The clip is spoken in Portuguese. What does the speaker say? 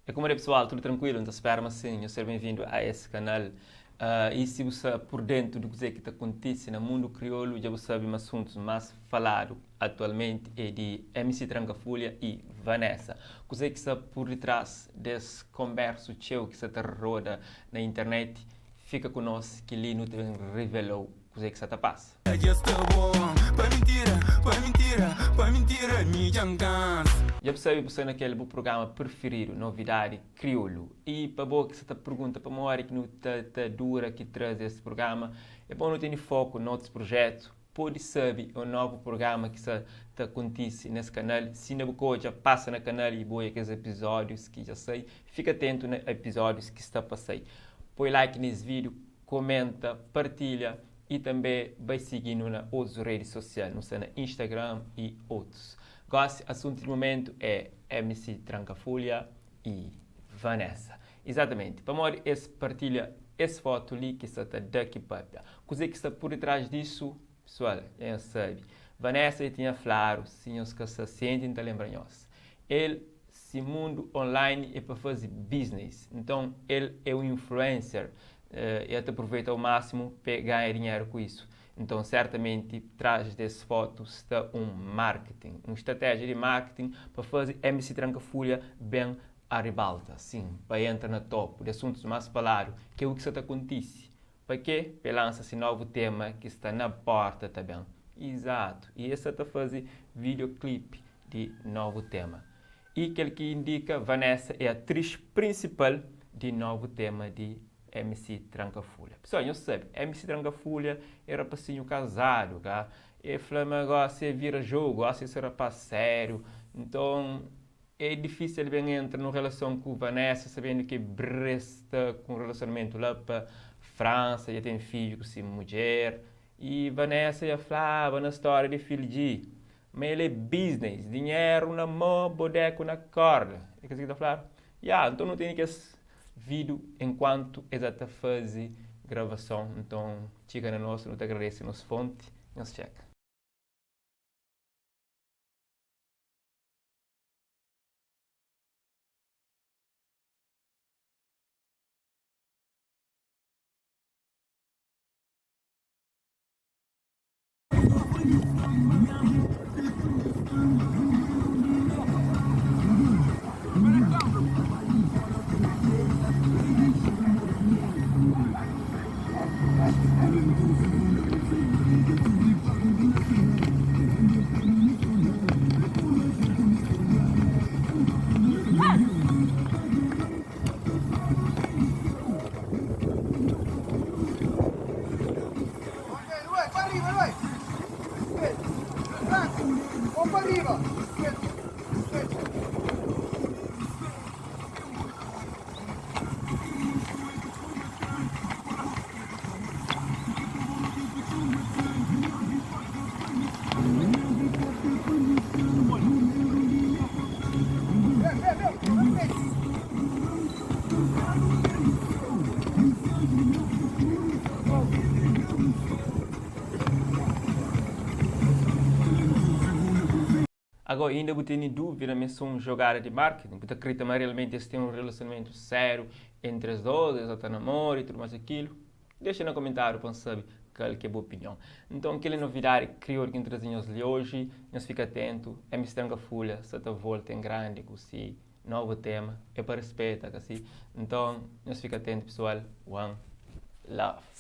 É como é pessoal, tudo tranquilo? Então espero-me assim, seja bem-vindo a esse canal. E se você por dentro do que está acontecendo no mundo crioulo, já você sabe os assuntos mais falados atualmente é de MC Trancafolha e Vanessa. Coisa que está por detrás desse converso teu que está roda na internet, fica conosco que ali não te revelou coisa que está passa. Já percebe você naquele programa preferido, novidade, crioulo. E para boa que você pergunta, para uma hora que não está dura que traz esse programa, é bom não ter foco no outro projeto. Pode saber o novo programa que está acontece nesse canal. Se não já passa no canal e boa aqueles episódios que já sei. Fica atento nos episódios que está passando. Põe like nesse vídeo, comenta, partilha e também vai seguindo nas outras redes sociais, no Instagram e outros. Gosto, assunto do momento é MC Trancafolha e Vanessa. Exatamente. Para morrer, esse partilha essa foto ali que está daqui para cá. Coisa que está por detrás disso, pessoal, já sabe. Vanessa tinha claro, sim, os que se sentem, tá lembrando. Ele, esse mundo online é para fazer business. Então, ele é um influencer. E até aproveita ao máximo para ganhar dinheiro com isso. Então, certamente, traz desse foto está um marketing, uma estratégia de marketing para fazer MC Trancafolha bem à ribalta, sim, para entrar no topo de assuntos mais falados, que é o que está acontece. Para quê? Para lançar esse novo tema que está na porta também. Exato. E esse está a fazer videoclipe de novo tema. E aquele que indica Vanessa é a atriz principal de novo tema de MC Trancafolha. Pessoal, eu sei, MC Trancafolha era rapazinho casado, tá? E Flamengo gosta de vira jogo, gosta de ser rapaz sério. Então, é difícil ele bem entrar numa relação com Vanessa, sabendo que Bresta com um relacionamento lá para França, já tem filho com sua mulher. E Vanessa já falava na história de filho de. Mas ele é business, dinheiro na mão, boneco na corda. É que você está falando? Então não tem que vídeo enquanto exata fase gravação. Então, chega na nossa, não te agradece, nos fonte, nos checa. Agora, ainda vou ter dúvida, mas são uma jogada de marketing, porque acredito que realmente eles têm um relacionamento sério entre as duas, eles estão namoro e tudo mais aquilo. Deixa no comentário para saber qual que é a boa opinião. Então, aquela novidade que criou que trazinhos de hoje, nós fica atento, é MC Trancafolha, se está volta em grande, com si, novo tema, é para respeitar, assim. Então, nós fica atento, pessoal. One love.